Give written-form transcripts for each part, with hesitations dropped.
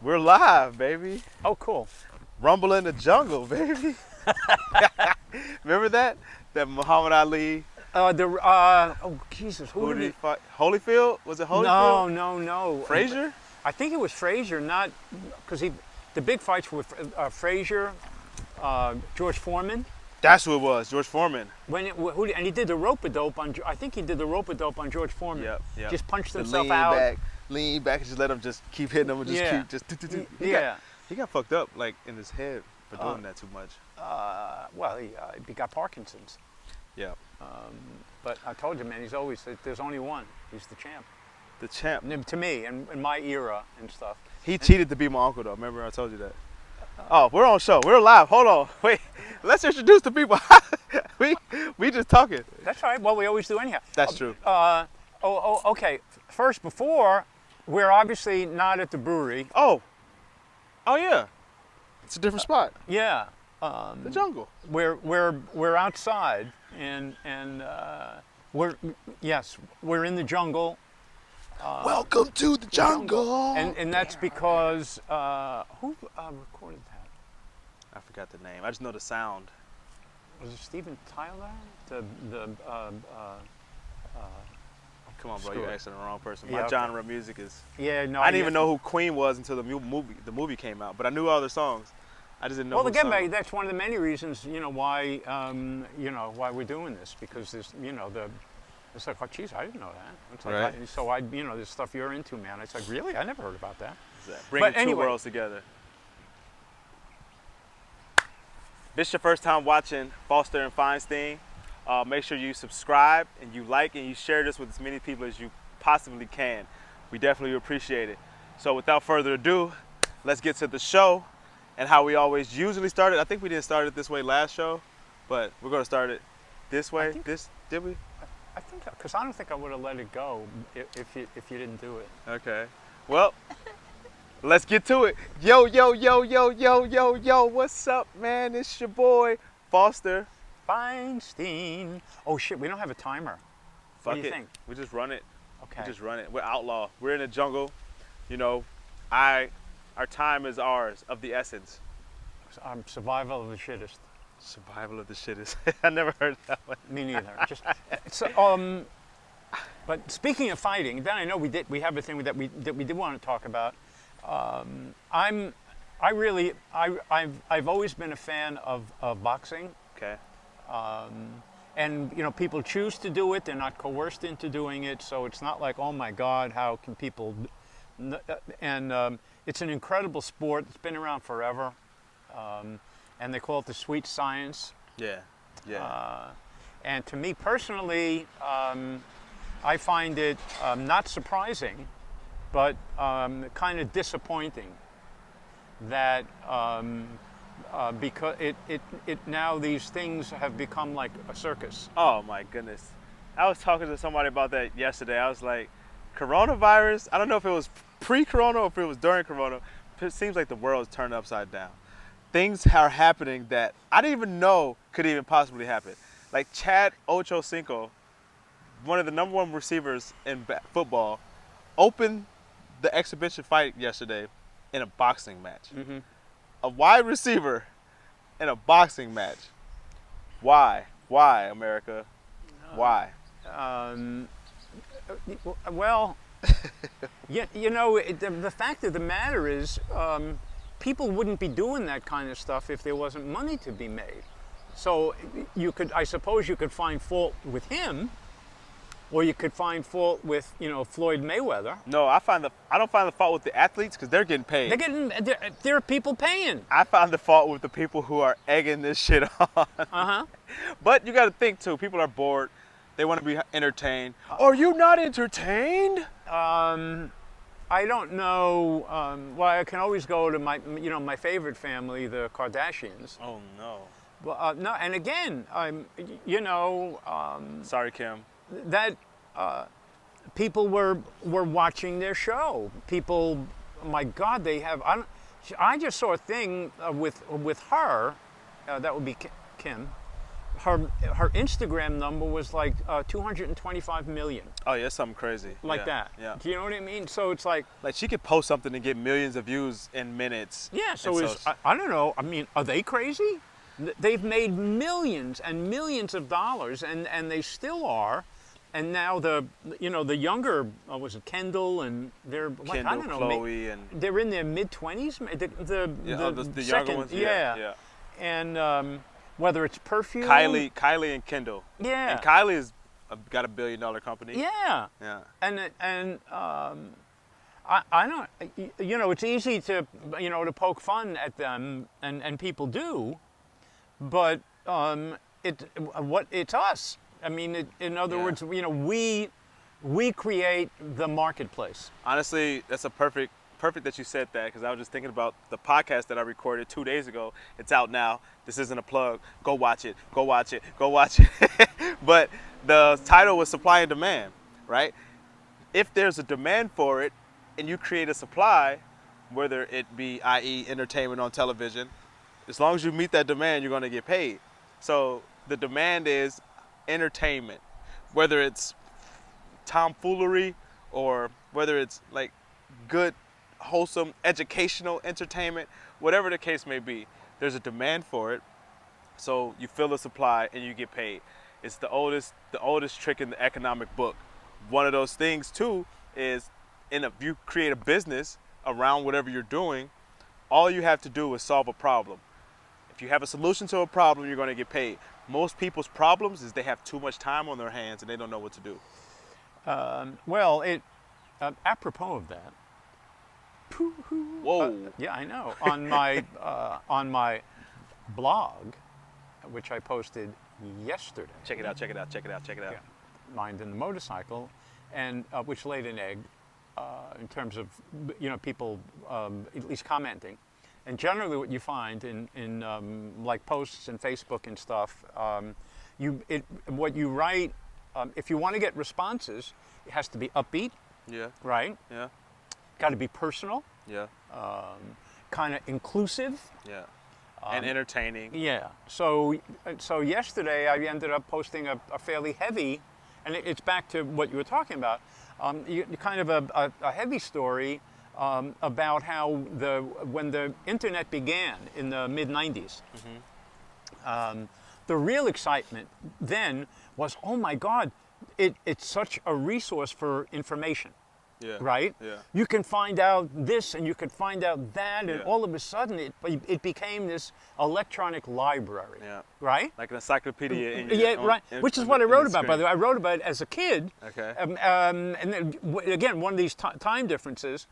We're live, baby. Oh, cool. Rumble in the jungle, baby. Remember that? That Muhammad Ali. Oh Jesus, Who did he fight? Holyfield? Was it Holyfield? No. Frazier? I think it was Frazier, not because the big fights were Frazier, George Foreman. That's who it was, George Foreman. And he did the rope-a-dope on. I think he did the rope-a-dope on George Foreman. Yep. Just punched The himself lean out. back, lean back, and just let him just keep hitting him and just Yeah. keep just. He got fucked up like in his head for doing that too much. Well, he got Parkinson's. Yeah. But I told you, man, there's only one. He's the champ. The champ. And to me, in my era and stuff. He cheated to be my uncle, though. Remember I told you that? Oh, we're on show. We're live. Hold on. Wait. Let's introduce the people. we just talking. That's all right. Well, we always do anyhow. That's true. Okay. First, before, we're obviously not at the brewery. Oh yeah. It's a different spot. Yeah. The jungle. We're outside, and we're in the jungle. Welcome to the jungle. And that's because who recorded that? I forgot the name. I just know the sound. Was it Steven Tyler? Come on, bro. Screw You're it. asking the wrong person. Yeah, My okay. genre of music is. Yeah, no. I didn't even know who Queen was until the movie came out. But I knew all their songs. I just didn't know. Well, who again, sung. that's one of the many reasons, why why we're doing this, because there's it's like, oh, geez, I didn't know that. It's like, Right. so this stuff you're into, man. It's like, really, I never heard about that. Bringing But anyway. two worlds together. If this is your first time watching Foster and Feinstein, make sure you subscribe and you like and you share this with as many people as you possibly can. We definitely appreciate it. So without further ado, let's get to the show and how we always usually start it. I think we didn't start it this way last show, but we're going to start it this way. Did we? I think, because I don't think I would have let it go if you didn't do it. Okay. Well, let's get to it. Yo, what's up, man? It's your boy, Foster. Feinstein. Oh shit, we don't have a timer. What do you think? We just run it. Okay. We just run it. We're outlaw. We're in the jungle. Our time is ours, of the essence. Survival of the shittest. Survival of the shittest. I never heard that one. Me neither. But speaking of fighting, then I know we have a thing that we did want to talk about. I've always been a fan of boxing. Okay. And people choose to do it; they're not coerced into doing it. So it's not like, oh my God, how can people? And it's an incredible sport. It's been around forever, and they call it the sweet science. Yeah. And to me personally, I find it not surprising, but kind of disappointing that. Because it now these things have become like a circus. Oh my goodness. I was talking to somebody about that yesterday. I was like, coronavirus, I don't know if it was pre-corona or if it was during corona. It seems like the world's turned upside down. Things are happening that I didn't even know could even possibly happen. Like Chad Ochocinco, one of the #1 receivers in football, opened the exhibition fight yesterday in a boxing match. Mm-hmm. A wide receiver in a boxing match. Why? Why, America? Why? Well, the fact of the matter is, people wouldn't be doing that kind of stuff if there wasn't money to be made. So I suppose you could find fault with him, or you could find fault with, Floyd Mayweather. No, I don't find the fault with the athletes because they're getting paid. There are people paying. I find the fault with the people who are egging this shit on. But you got to think too. People are bored. They want to be entertained. Are you not entertained? I don't know. Well, I can always go to my favorite family, the Kardashians. Oh no. Well, no, and again, Sorry, Kim. That people were watching their show. People, my God, they have. I just saw a thing with her. That would be Kim. her Instagram number was like 225 million, Oh yeah, it's something crazy. like Yeah, that. Yeah. Do you know what I mean? So it's like, Like she could post something and get millions of views in minutes. yeah. So And is I don't know. I mean, are they crazy? They've made millions and millions of dollars, and they still are. And now the younger was it Kendall, and they're like, I Kendall, don't know, Chloe, and they're in their mid-20s. The younger second, ones. yeah. And whether it's perfume, Kylie and Kendall. yeah, And Kylie is got $1 billion company. yeah, Yeah. and I don't, it's easy to to poke fun at them, and people do, but it's us. I mean, in other Yeah. words, we create the marketplace. Honestly, that's a perfect that you said that, because I was just thinking about the podcast that I recorded 2 days ago. It's out now. This isn't a plug. Go watch it. Go watch it. Go watch it. But the title was Supply and Demand, right? If there's a demand for it and you create a supply, whether it be, i.e., entertainment on television, as long as you meet that demand, you're going to get paid. So the demand is entertainment, whether it's tomfoolery or whether it's like good, wholesome, educational entertainment, whatever the case may be, there's a demand for it. So you fill the supply and you get paid. It's the oldest trick in the economic book. One of those things too is if you create a business around whatever you're doing, all you have to do is solve a problem. If you have a solution to a problem, you're going to get paid. Most people's problems is they have too much time on their hands and they don't know what to do. Well, apropos of that. Whoa. Yeah, I know. On my blog, which I posted yesterday. Check it out. Yeah, Mind in the Motorcycle, and which laid an egg in terms of people at least commenting. And generally, what you find in like posts and Facebook and stuff, what you write, if you want to get responses, it has to be upbeat, Yeah. right? Yeah. Got to be personal, Yeah. kind of inclusive. Yeah. And entertaining. Yeah. So yesterday I ended up posting a fairly heavy, and it's back to what you were talking about, kind of a heavy story about how when the internet began in the mid '90s. The real excitement then was, oh my God, it's such a resource for information. Yeah. Right? Yeah. You can find out this and you can find out that, and Yeah. all of a sudden it became this electronic library. Yeah. Right? Like an encyclopedia in your Yeah, right. Which is what I wrote about, by the way. I wrote about it as a kid. Okay. And then, again, one of these time differences.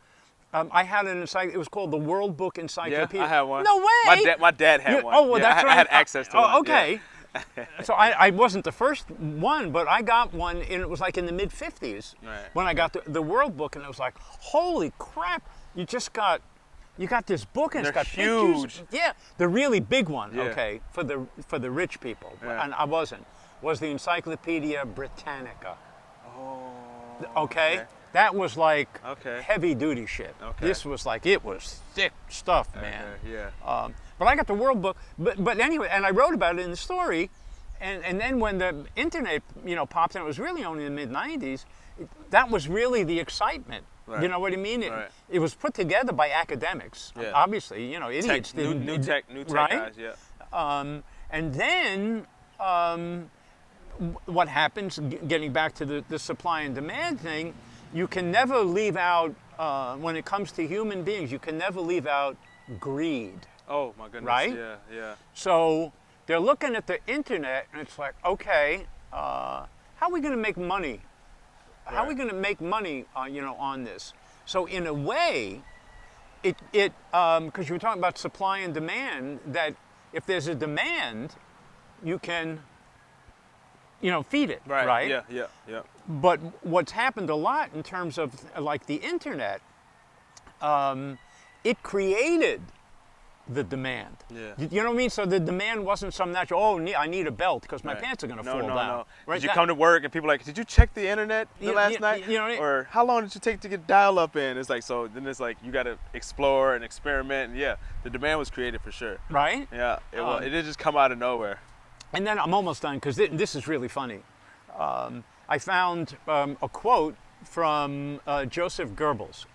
I had an encyclopedia. It was called the World Book Yeah, Encyclopedia. I had one. No way. My dad had one. Oh, well, Yeah, that's I right. had access to one. Oh, okay. So I wasn't the first one, but I got one, and it was like in the mid '50s Right. when I got the World Book, and I was like, holy crap! You got this book, and it's They're got pictures. huge. Yeah, the really big one. Yeah. Okay, for the rich people, Yeah. and I wasn't. Was the Encyclopedia Britannica? Oh. Okay. That was like Okay. heavy duty shit. Okay. This was like, it was thick stuff, man. Okay, yeah. But I got the World Book. But anyway, and I wrote about it in the story. And then when the internet, popped in, it was really only in the mid '90s. That was really the excitement. Right. You know what I mean? Right. It was put together by academics. Yeah. Obviously, idiots didn't. New tech right? guys, yeah. And then what happens, getting back to the supply and demand thing, you can never leave out, when it comes to human beings, you can never leave out greed. Oh my goodness. Right? Yeah, yeah. So they're looking at the internet, and it's like, okay, how are we going to make money? How are we Right. going to make money, on this? So in a way, because you were talking about supply and demand, that if there's a demand, you can, feed it, right? Yeah, yeah, yeah. But what's happened a lot in terms of like the internet, it created the demand. Yeah. You know what I mean? So the demand wasn't some natural, I need a belt because my Right. pants are going to No, fall no, down. no. Right? Did you come to work and people are like, did you check the internet last night? you know what I mean? Or how long did you take to get dial-up in? It's like, so then it's like you got to explore and experiment. And yeah, the demand was created for sure. Right? Yeah, it didn't just come out of nowhere. And then I'm almost done because this is really funny. I found a quote from Joseph Goebbels,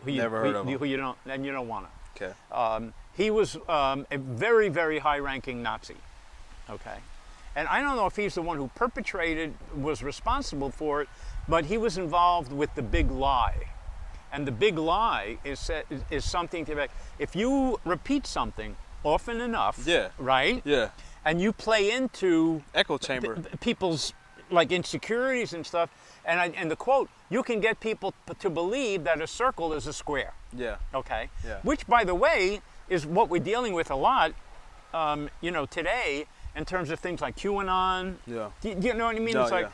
Never heard of him. who you don't want to. Okay. He was a very, very high-ranking Nazi. Okay, and I don't know if he's the one who was responsible for it, but he was involved with the big lie. And the big lie is something to like, if you repeat something often enough, Yeah. right? Yeah. And you play into Echo chamber. people's like insecurities and stuff, and the quote, you can get people to believe that a circle is a square. Yeah. Okay. Yeah. Which, by the way, is what we're dealing with a lot, today in terms of things like QAnon. Yeah. Do you know what I mean? No, It's like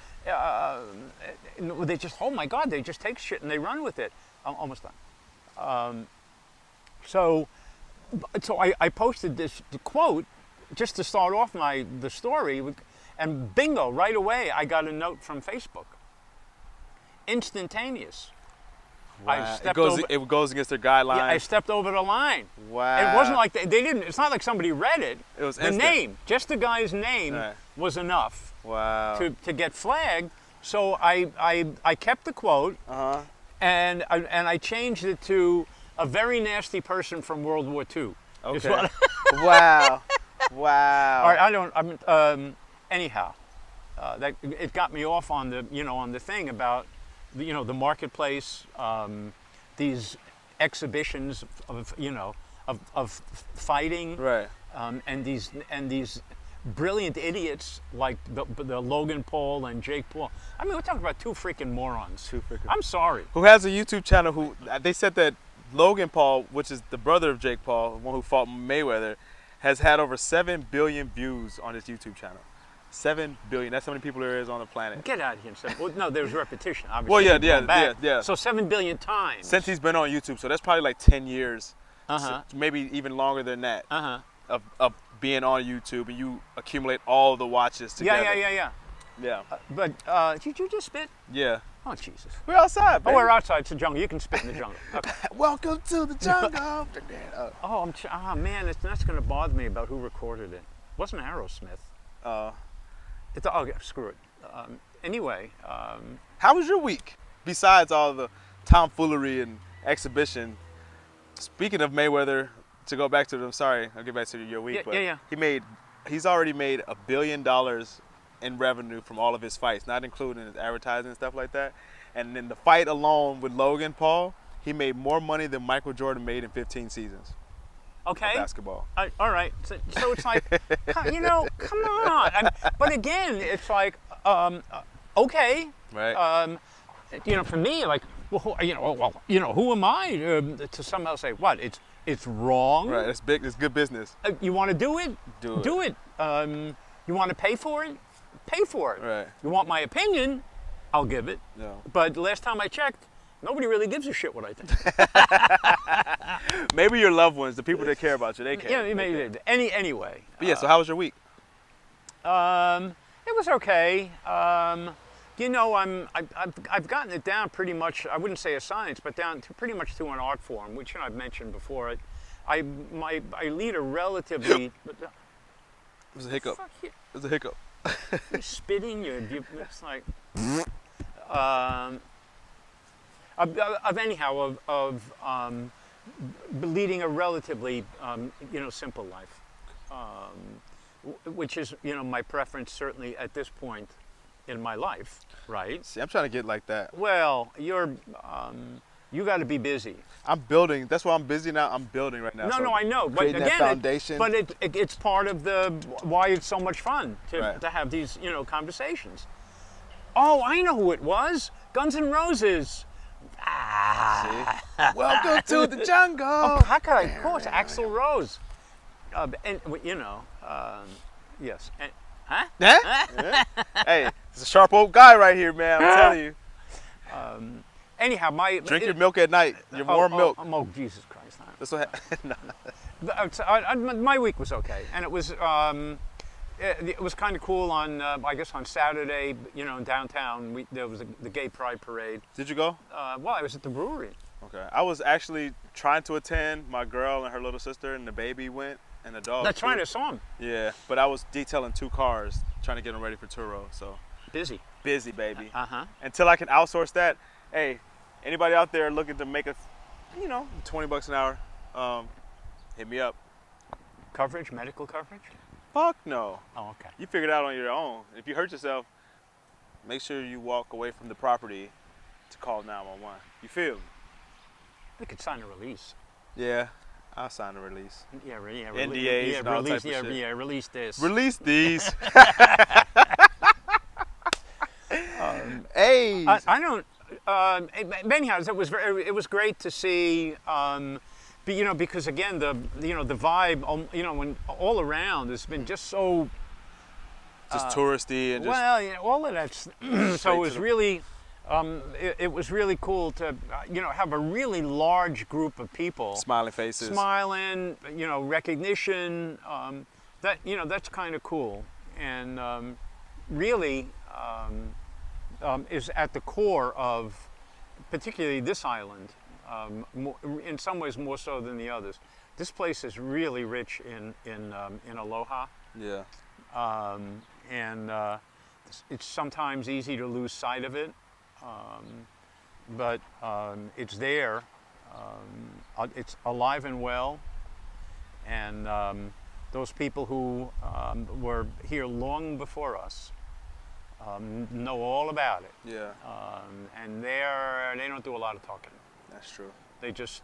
they just, oh my God, they just take shit and they run with it. I'm almost done. So I posted this quote just to start off the story, and bingo, right away I got a note from Facebook. Instantaneous. Wow. It goes against their guidelines. Yeah, I stepped over the line. Wow. It wasn't like they didn't. It's not like somebody read it. It was the instant. name, just the guy's name, Right. was enough Wow. to get flagged. So I kept the quote, and I changed it to a very nasty person from World War II. Okay. Wow. Wow. All right, anyhow, that it got me off on the thing about the marketplace, these exhibitions of fighting, Right. and these brilliant idiots like the Logan Paul and Jake Paul. I mean, we're talking about two freaking morons. I'm sorry. Who has a YouTube channel? Who they said that Logan Paul, which is the brother of Jake Paul, the one who fought Mayweather, has had over 7 billion views on his YouTube channel. 7 billion. That's how many people there is on the planet. Get out of here. Well, no, there's repetition, obviously. Well, yeah, going back. yeah. So 7 billion times. Since he's been on YouTube, so that's probably like 10 years, maybe even longer than that, of being on YouTube, and you accumulate all the watches together. Yeah. Yeah. But did you just spit? Yeah. Oh, Jesus. We're outside, baby. Oh, we're outside. It's the jungle. You can spit in the jungle. Okay. Welcome to the jungle. Oh, man, that's going to bother me about who recorded it. It wasn't Aerosmith. Screw it. Anyway. How was your week? Besides all the tomfoolery and exhibition, speaking of Mayweather, to go back to I'm sorry, I'll get back to your week. Yeah. He's already made $1 billion in revenue from all of his fights, not including his advertising and stuff like that. And in the fight alone with Logan Paul, he made more money than Michael Jordan made in 15 seasons. Okay. Of basketball. All right. So it's like, come on. But again, it's like, okay. Right. For me, like, who am I to somehow say what? It's wrong. Right. It's big. It's good business. You want to do it? Do it. You want to pay for it? Pay for it. Right. You want my opinion? I'll give it. No. But last time I checked, nobody really gives a shit what I think. Maybe your loved ones, the people that care about you, they care. Yeah, maybe. Anyway. But yeah. So how was your week? It was okay. I've gotten it down pretty much. I wouldn't say a science, but down to pretty much to an art form, which I've mentioned before. I lead a relatively. It was a hiccup. Fuck you. It was a hiccup. You're spitting. It's like. Leading a relatively simple life, which is my preference certainly at this point in my life, right? See, I'm trying to get like that. Well, you got to be busy. I'm building. That's why I'm busy now. I'm building right now. No, I know. But creating again, that foundation. it's part of why it's so much fun Right. to have these conversations. Oh, I know who it was. Guns N' Roses. See? Welcome to the jungle. Oh, how could I? Of course, Axl Rose. Yes. Huh? Huh? Hey, it's a sharp old guy right here, man. I'm telling you. Anyhow, Drink your milk at night. Your warm milk. Oh, Jesus Christ! That's what. My week was okay, and it was kind of cool on on Saturday. In downtown, there was the Gay Pride Parade. Did you go? Well, I was at the brewery. Okay. I was actually trying to attend. My girl and her little sister and the baby went. and a dog. That's too. right, I saw him. Yeah, but I was detailing 2 cars, trying to get them ready for Turo. So Busy. busy, baby. Uh-huh. Until I can outsource that, hey, anybody out there looking to make $20 an hour, hit me up. Coverage, medical coverage? Fuck no. Oh, okay. You figure it out on your own. If you hurt yourself, make sure you walk away from the property to call 911. You feel me? We could sign a release. Yeah, I'll sign a release. Yeah, NDAs yeah, and all release, type of shit. yeah, release this. Release these. Hey. I don't. Anyhow, it was great to see. Because again, the vibe, when all around has been just so. Just touristy and just. Well, all of that's. So it was to the- really. It was really cool to have a really large group of people Smiling faces. smiling, recognition. That's kind of cool, and really is at the core of particularly this island. In some ways more so than the others. This place is really rich in aloha, Yeah. and it's sometimes easy to lose sight of it. But it's there. It's alive and well, and those people who were here long before us know all about it. Yeah. And they don't do a lot of talking. That's true. They just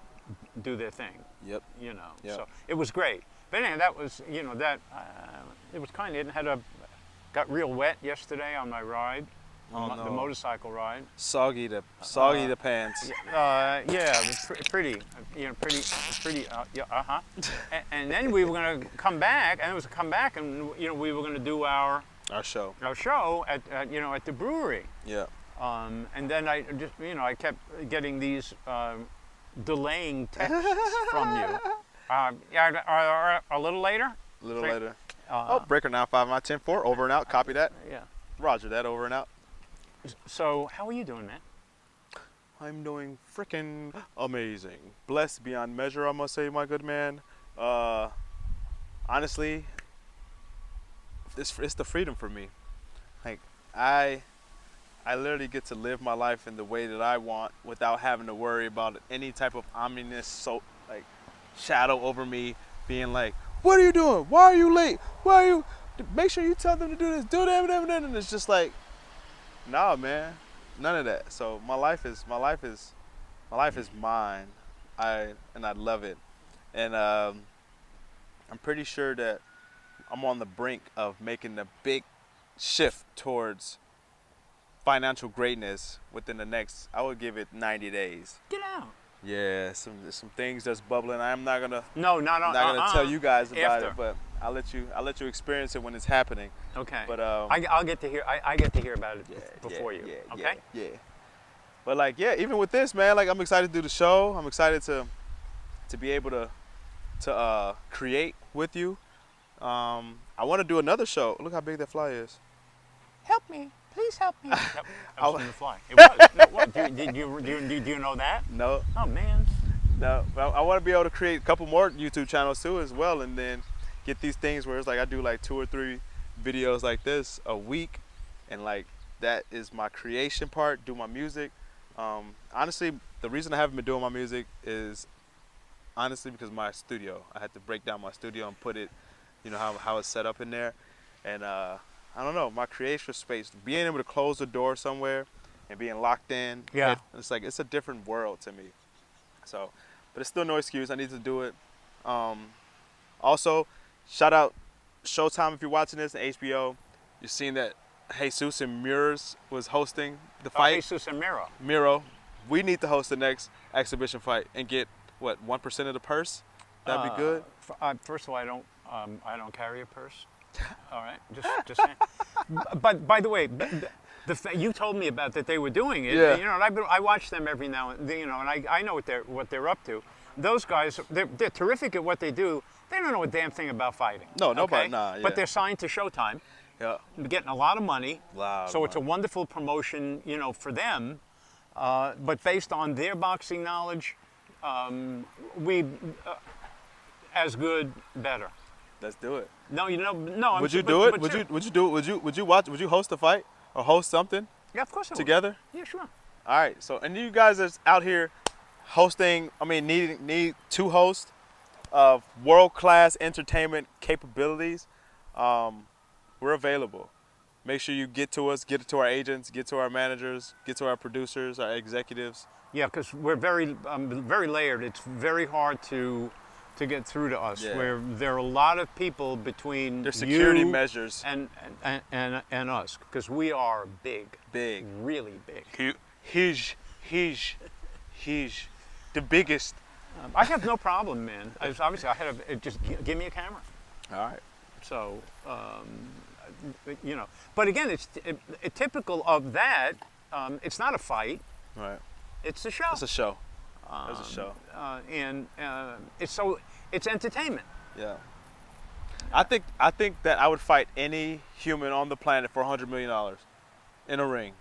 do their thing. Yep. Yep. Yep. So it was great. But anyway, that was it was kind of got real wet yesterday on my ride. Oh, The no. motorcycle ride. Soggy the pants. Yeah, pretty. Yeah, uh-huh. And then we were going to come back, and we were going to do our Our show. show at the brewery. Yeah. And then I just I kept getting these delaying texts from you. Yeah, a little later. A little Break- later. Breaker 95910-4. Over and out. Copy that. Yeah. Roger that. Over and out. So how are you doing, man? I'm doing freaking amazing. Blessed beyond measure, I must say, my good man. Honestly, it's the freedom for me. Like, I literally get to live my life in the way that I want without having to worry about any type of ominous shadow over me being like, what are you doing? Why are you late? Why are you? Make sure you tell them to do this, do that, and it's just like, nah, man, none of that. So my life is mine. I love it, and I'm pretty sure that I'm on the brink of making a big shift towards financial greatness within the next, I would give it 90 days. Get out. Yeah, some things that's bubbling. I'm not gonna Not gonna tell you guys about After. it, but I'll let you experience it when it's happening. Okay. But I'll get to hear. I get to hear about it before you. Yeah, Okay. Yeah. But even with this, man, I'm excited to do the show. I'm excited to be able to create with you. I want to do another show. Look how big that fly is. Help me. Please help me. That was from the fly. It was. No, what? Do you know that? No, Oh man. no. But I want to be able to create a couple more YouTube channels too as well, and then get these things where it's like I do like 2 or 3 videos like this a week, and that is my creation part. Do my music. Honestly, the reason I haven't been doing my music is honestly because my studio. I had to break down my studio and put it, how it's set up in there, and I don't know, my creation space, being able to close the door somewhere and being locked in. Yeah. It's like, it's a different world to me. So, but it's still no excuse. I need to do it. Also, shout out Showtime if you're watching this, and HBO. You've seen that Jesus and Mures was hosting the fight. Jesus and Miro. Miro, we need to host the next exhibition fight and get, 1% of the purse? That'd be good. First of all, I don't carry a purse. All right, just saying. But by the way, you told me about that they were doing it. Yeah. And I watch them every now and then, and I know what they're up to. Those guys, they're terrific at what they do. They don't know a damn thing about fighting. No, nobody, okay? nah, yeah. But they're signed to Showtime. Yeah. They're getting a lot of money. So It's a wonderful promotion, for them. But based on their boxing knowledge, we as good, better. Let's do it. No, no. Would you do it? Would you do it? Would you watch? Would you host a fight or host something Yeah, of course I would. together? Yeah, sure. All right. So, and you guys are out here hosting. I mean, need to host world-class entertainment capabilities. We're available. Make sure you get to us, get it to our agents, get to our managers, get to our producers, our executives. Yeah, because we're very layered. It's very hard to get through to us. Yeah. Where there are a lot of people between There's security you measures. and us, because we are big, Big. really big. Huge. The biggest. I have no problem, man. Obviously, just give me a camera. All right. So, but again, it's typical of that. It's not a fight. Right. It's a show. It's a show. It's a show. And it's entertainment. Yeah. I think that I would fight any human on the planet for $100 million in a ring.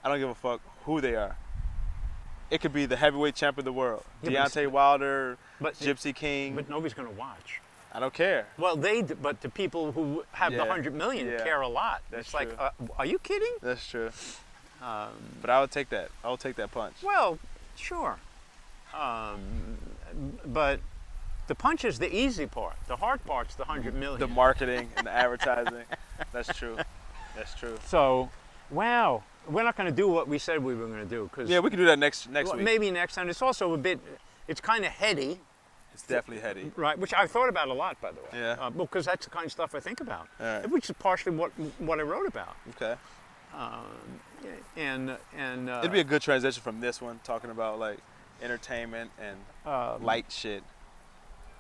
I don't give a fuck who they are. It could be the heavyweight champion of the world, Yeah, Deontay Wilder, but- Gypsy King. But nobody's going to watch. I don't care. Well, but the people who have the Yeah. 100 million Yeah. care a lot. That's It's like, true. are you kidding? That's true. But I would take that. I would take that punch. Well, sure. But the punch is the easy part. The hard part's the 100 million. The marketing and the advertising. That's true. That's true. So, wow, we're not going to do what we said we were going to do because Yeah, we can do that next week. maybe next time. It's also it's kind of heady, It's definitely heady. right? Which I've thought about a lot, by the way. Yeah. Because that's the kind of stuff I think about, All right. which is partially what I wrote about. Okay. And It'd be a good transition from this one, talking about like entertainment and light shit.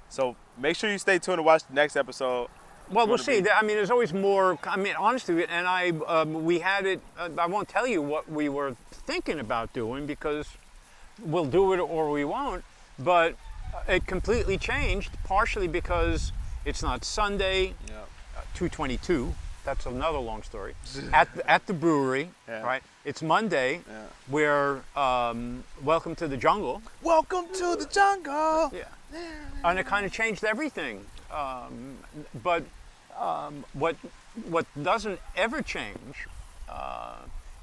So make sure you stay tuned to watch the next episode. well, we'll gonna see. be- I mean, there's always more. I mean, honestly, and we had it. I won't tell you what we were thinking about doing because we'll do it or we won't. But it completely changed, partially because it's not Sunday, Yeah. 222. That's another long story. At the brewery, Yeah. right? It's Monday. Yeah. We're welcome to the jungle. Welcome to the jungle. Yeah. And it kind of changed everything. But what doesn't ever change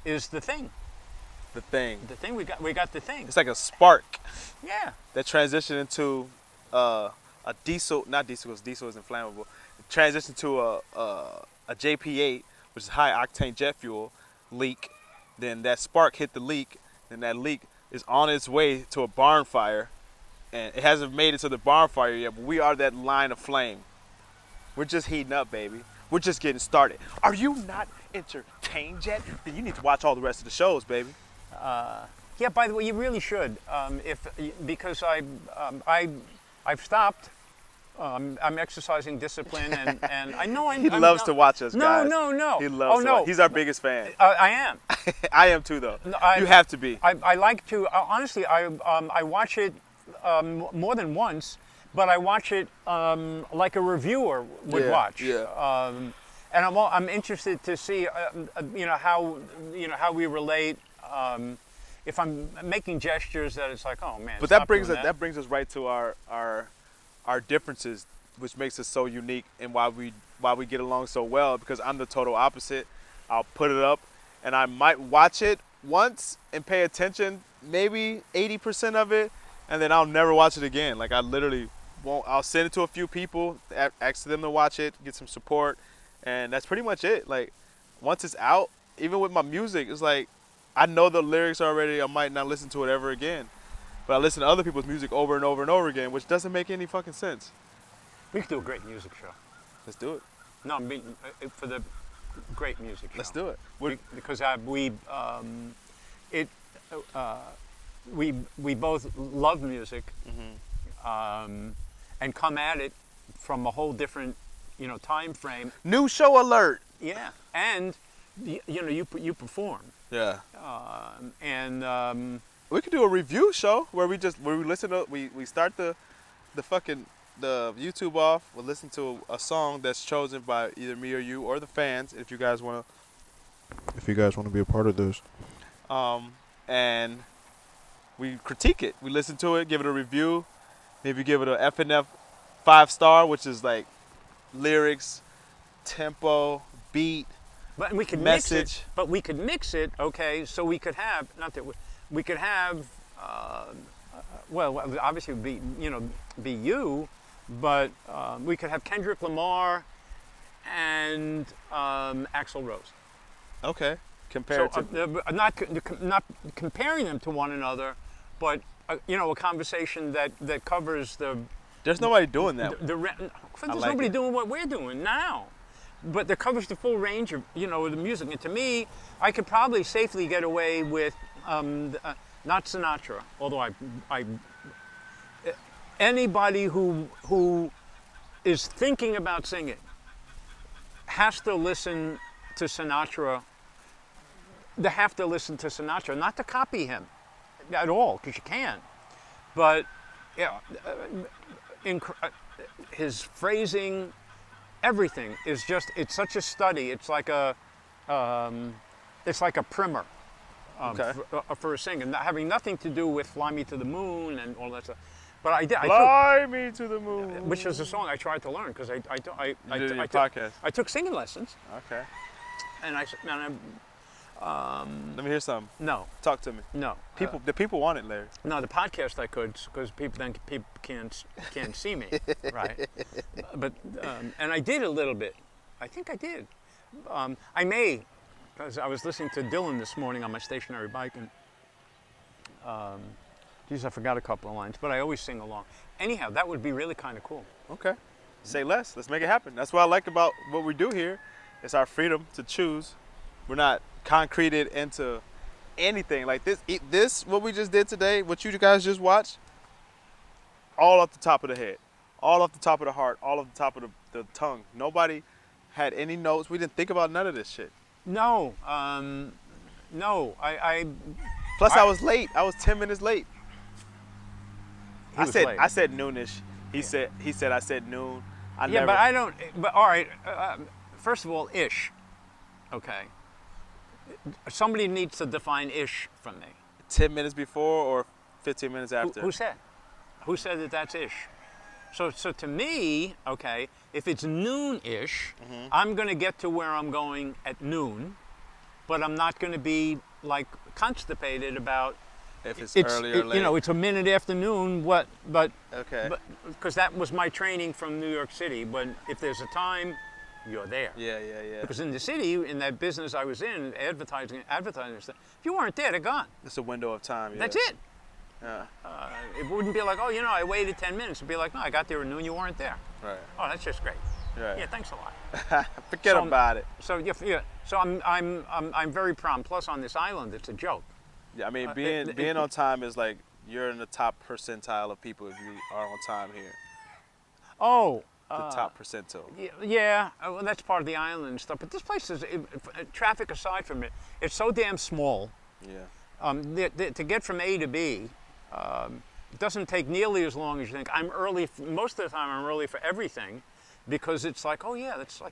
is the thing. The thing. The thing we got the thing. It's like a spark Yeah. that transitioned into a diesel. Not diesel, because diesel is inflammable. It transitioned to a JP8, which is high octane jet fuel leak. Then that spark hit the leak, and that leak is on its way to a barn fire. And it hasn't made it to the barn fire yet, but we are that line of flame. We're just heating up, baby. We're just getting started. Are you not entertained yet? Then you need to watch all the rest of the shows, baby. Yeah. By the way, you really should. Because I've stopped. I'm exercising discipline, and I know He loves to watch us, guys. No. He loves to watch. He's our biggest fan. I am. I am too, though. No, You have to be. I like to. Honestly, I watch it more than once, but I watch it like a reviewer would Yeah, watch. yeah. And I'm interested to see, how we relate. If I'm making gestures that it's like, oh man. But stop that brings doing us that brings us right to our differences, which makes us so unique and why we get along so well. Because I'm the total opposite. I'll put it up, and I might watch it once and pay attention, maybe 80% of it, and then I'll never watch it again. Like I literally won't. I'll send it to a few people, ask them to watch it, get some support, and that's pretty much it. Like once it's out, even with my music, it's like I know the lyrics already. I might not listen to it ever again. But I listen to other people's music over and over and over again, which doesn't make any fucking sense. We could do a great music show. Let's do it. No, I mean for the great music show. Let's do it. Because we both love music, and come at it from a whole different time frame. New show alert. Yeah, and you perform, Yeah. and We could do a review show where we listen to we start the YouTube off. We'll listen to a song that's chosen by either me or you or the fans. If you guys want to be a part of this, and we critique it. We listen to it, give it a review, maybe give it a FNF 5-star, which is like lyrics, tempo, beat, But we could mix message. it. But we could mix it, okay? So we could have not that we could have. Well, obviously, it would be be you, but we could have Kendrick Lamar and Axl Rose. Okay. So Compared to. not comparing them to one another, but a conversation that covers There's nobody doing that. there's like nobody it. doing what we're doing now. But that covers the full range of the music. And to me, I could probably safely get away with not Sinatra, although I anybody who is thinking about singing has to listen to Sinatra. They have to listen to Sinatra, not to copy him at all, because you can. But yeah, his phrasing, everything is just—it's such a study. It's like a primer Okay. for a singer, having nothing to do with "Fly Me to the Moon" and all that stuff. But I did. Fly me to the moon. Which is a song I tried to learn because You did it in your I podcast. took singing lessons, Okay. and Let me hear something. no, Talk to me. no, The people want it, Larry. no. The podcast I could because people can't see me, right? But and I did a little bit. I think I did. I may, because I was listening to Dylan this morning on my stationary bike, and geez, I forgot a couple of lines, but I always sing along. Anyhow, that would be really kind of cool. Okay. Say less. Let's make it happen. That's what I like about what we do here. It's our freedom to choose. We're not concreted into anything like this. This what we just did today, what you guys just watched, all off the top of the head, all off the top of the heart, all off the top of the tongue. Nobody had any notes. We didn't think about none of this shit. No, no. Plus, I was late. I was 10 minutes late. He was late. I said noonish. He said I said noon. Yeah, but I don't. But all right. First of all, ish. Okay. Somebody needs to define ish from me. 10 minutes before or 15 minutes after. Who said? Who said that that's ish? So to me, okay, if it's noon-ish, I'm going to get to where I'm going at noon, but I'm not going to be like constipated about. If it's early or late. It's a minute after noon. But Okay. because that was my training from New York City. But if there's a time, you're there. Yeah. Because in the city, in that business I was in, advertising stuff, if you weren't there, they're gone. It's a window of time. Yeah. That's it. Yeah. It wouldn't be like, I waited 10 minutes. It'd be like, no, I got there at noon, you weren't there. Right. Oh, that's just great. Right. Yeah, thanks a lot. Forget So- about it. So yeah. So I'm very prompt. Plus on this island, it's a joke. Yeah, I mean, it- being on time is like you're in the top percentile of people if you are on time here. Oh. The top percentile. Yeah, well, that's part of the island and stuff. But this place is, traffic aside from it, it's so damn small. Yeah. To get from A to B, it doesn't take nearly as long as you think. I'm early, most of the time I'm early for everything because it's like,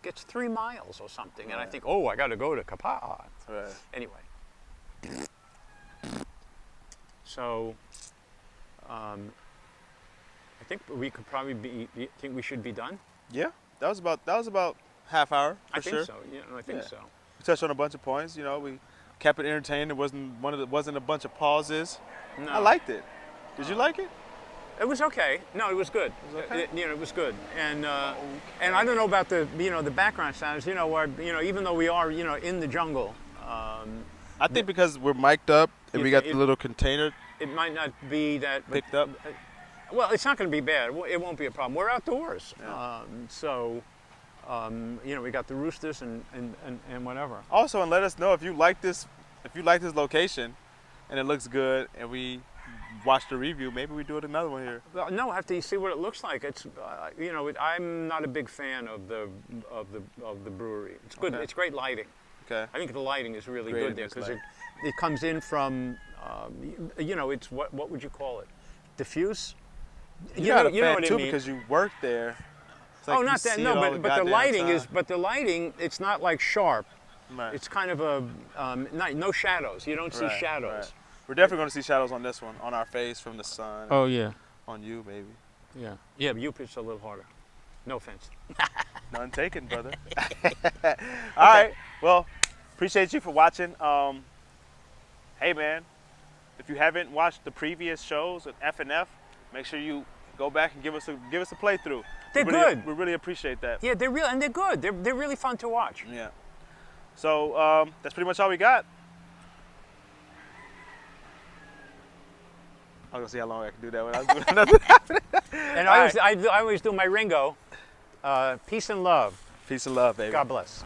it's 3 miles or something. And I Right. think, I got to go to Kapa'a. Right. Anyway. So, I think we could probably be, you think we should be done? Yeah. That was about half hour for I think sure. so. I think Yeah. so. We touched on a bunch of points. We kept it entertaining. It wasn't a bunch of pauses. No. I liked it. Did you like it? It was okay. No, it was good. was okay? It was good. And and I don't know about the the background sounds. Where even though we are in the jungle, I think because we're mic'd up and we got the little container it might not be that picked up. Well, it's not going to be bad. It won't be a problem. We're outdoors, Yeah. we got the roosters and whatever. Also, and let us know if you like this location and it looks good and we watch the review, maybe we do it another one here. Well, no, I have to see what it looks like. It's I'm not a big fan of the brewery. It's good. Okay. It's great lighting. Okay. I think the lighting is really Great good there in this because light. it comes in from it's what would you call it? Diffuse. You're not a you know fan what I too mean. because you work there. It's like Oh, you not that. see No, it all but the goddamn lighting time. is. But the lighting, it's not like sharp. Right. It's kind of a no shadows. You don't see Right, shadows. right. We're definitely going to see shadows on this one, on our face from the sun. Oh yeah. On you, maybe. Yeah. Yeah, but you pitched a little harder. No offense. None taken, brother. All right. Well, appreciate you for watching. Hey, man, if you haven't watched the previous shows at F&F, make sure you go back and give us a playthrough. They're we really, good. We really appreciate that. Yeah, they're real, and they're good. They're really fun to watch. Yeah. So that's pretty much all we got. I'm gonna see how long I can do that when I was doing another. And I always do my Ringo. Peace and love. Peace and love, baby. God bless.